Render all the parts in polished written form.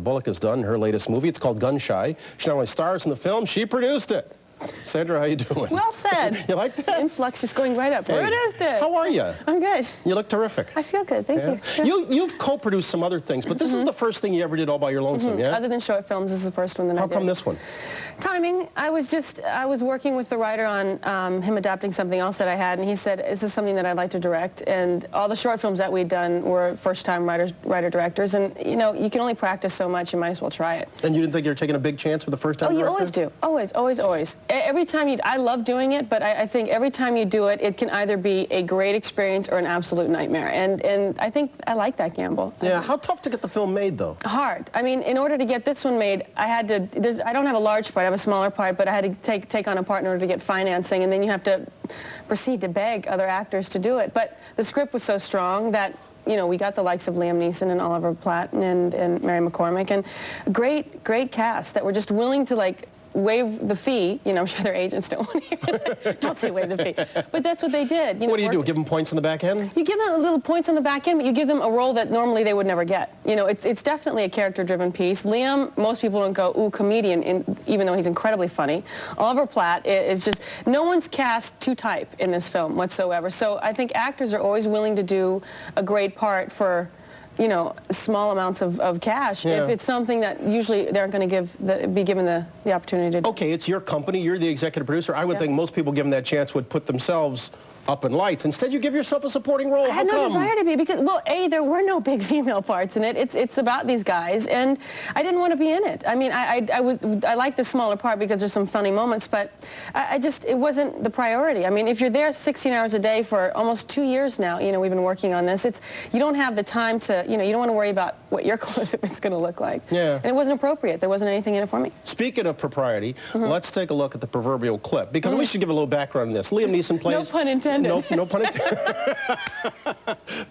Bullock has done her latest movie. It's called Gun Shy. She not only stars in the film, she produced it. Sandra, how you doing? Well said. You like that? Influx just going right up. Hey, Produced it. How are you? I'm good. You look terrific. I feel good. Thank you. You've co-produced some other things, but this is the first thing you ever did all by your lonesome, yeah? Other than short films, this is the first one that I did. How come this one? Timing. I was working with the writer on him adapting something else that I had, and he said, "Is this something that I'd like to direct?" And all the short films that we'd done were first-time writer-directors, and you know, you can only practice so much. You might as well try it. And you didn't think you were taking a big chance for the first time? Oh, you always do. Always, always, always. Every time you, I love doing it, but I think every time you do it, it can either be a great experience or an absolute nightmare. And I think I like that gamble. Yeah. How tough to get the film made, though? Hard. I mean, in order to get this one made, I had to. I don't have a large part. I have a smaller part, but I had to take on a part in order to get financing, and then you have to proceed to beg other actors to do it. But the script was so strong that, you know, we got the likes of Liam Neeson and Oliver Platt and Mary McCormick, and great cast that were just willing to, like, waive the fee. You know, I'm sure their agents don't want to hear that. Don't say waive the fee. But that's what they did. You know, what do you do? Give them points on the back end? You give them little points on the back end, but you give them a role that normally they would never get. You know, it's definitely a character-driven piece. Liam, most people don't go, ooh, comedian, even though he's incredibly funny. Oliver Platt is just, no one's cast to type in this film whatsoever. So I think actors are always willing to do a great part for, you know, small amounts of cash, if it's something that usually they aren't going to be given the opportunity to do. Okay, it's your company, you're the executive producer. I would think most people given that chance would put themselves up in lights. Instead, you give yourself a supporting role. I had no desire to be, because, well, A, there were no big female parts in it. It's about these guys, and I didn't want to be in it. I mean, I like the smaller part because there's some funny moments, but it wasn't the priority. I mean, if you're there 16 hours a day for almost 2 years now, you know, we've been working on this, you don't have the time to, you know, you don't want to worry about what your close-up is going to look like. Yeah. And it wasn't appropriate. There wasn't anything in it for me. Speaking of propriety, let's take a look at the proverbial clip, because we should give a little background on this. Liam Neeson plays... No pun intended. No pun intended.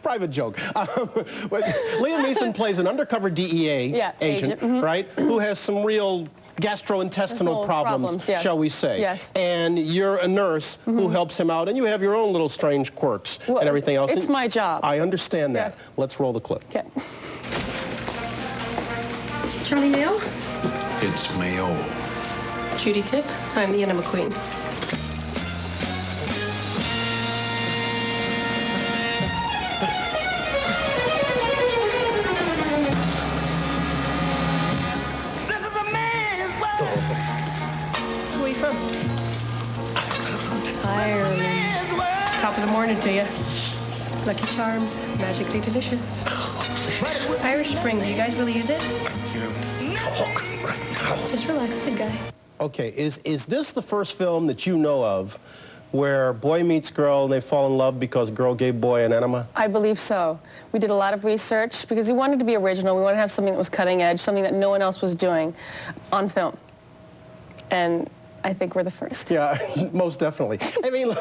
Private joke. Liam Neeson plays an undercover DEA agent, right, who has some real gastrointestinal problems, shall we say. Yes. And you're a nurse who helps him out, and you have your own little strange quirks and everything else. It's my job. I understand that. Yes. Let's roll the clip. Okay. Charlie Mayo? It's Mayo. Judy Tip. I'm the Enema Queen. Where are you from? Ireland. Top of the morning to you. Lucky Charms, magically delicious. Irish Spring, do you guys really use it? Talk right now. Just relax, big guy. Okay, is this the first film that you know of where boy meets girl and they fall in love because girl gave boy an enema? I believe so. We did a lot of research because we wanted to be original. We wanted to have something that was cutting edge, something that no one else was doing on film. And I think we're the first. Yeah, most definitely. I mean,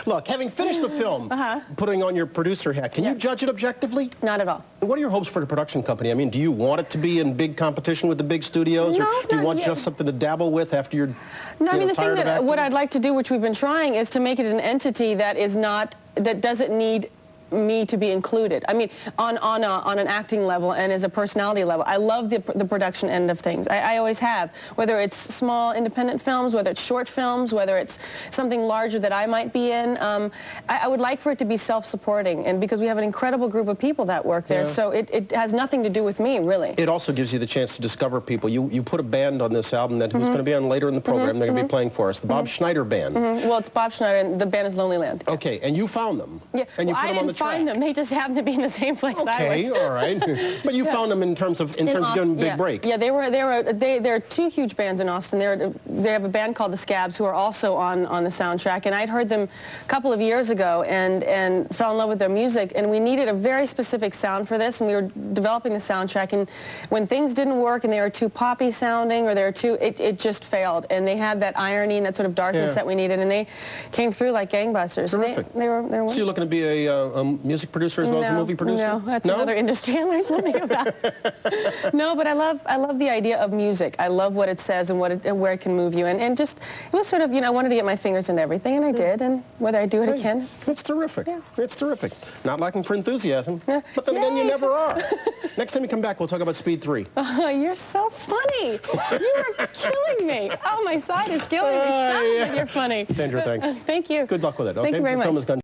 look, having finished the film, putting on your producer hat, can you judge it objectively? Not at all. What are your hopes for the production company? I mean, do you want it to be in big competition with the big studios, or do you want just something to dabble with after you're No, I mean, the thing that what I'd like to do, which we've been trying, is to make it an entity that is not, that doesn't need me to be included. I mean, on an acting level and as a personality level. I love the production end of things. I always have. Whether it's small independent films, whether it's short films, whether it's something larger that I might be in. I would like for it to be self-supporting, and because we have an incredible group of people that work there, so it has nothing to do with me, really. It also gives you the chance to discover people. You put a band on this album that who's going to be on later in the program. They're going to be playing for us, the Bob Schneider Band. Well, it's Bob Schneider, and the band is Lonely Land. Okay, and you found them. Yeah, and you put them on the find them. They just happened to be in the same place I was. Okay, all right. But you found them in terms of giving them a big break. Yeah, there are two huge bands in Austin. They have a band called the Scabs who are also on the soundtrack, and I'd heard them a couple of years ago and fell in love with their music, and we needed a very specific sound for this, and we were developing the soundtrack, and when things didn't work and they were too poppy sounding or they were too, it just failed, and they had that irony and that sort of darkness that we needed, and they came through like gangbusters. Terrific. They were so you're looking to be a music producer as well as a movie producer? No, that's another industry I learned something about. No, but I love the idea of music. I love what it says and where it can move you. And just, it was sort of, I wanted to get my fingers into everything, and I did. And whether I do it again. It's terrific. Yeah. It's terrific. Not lacking for enthusiasm. Yeah. But then again, you never are. Next time you come back, we'll talk about Speed 3. You're so funny. You are killing me. Oh, my side is killing me. Stop it. You're funny. Sandra, thanks. Thank you. Good luck with it. Okay? Thank you very much.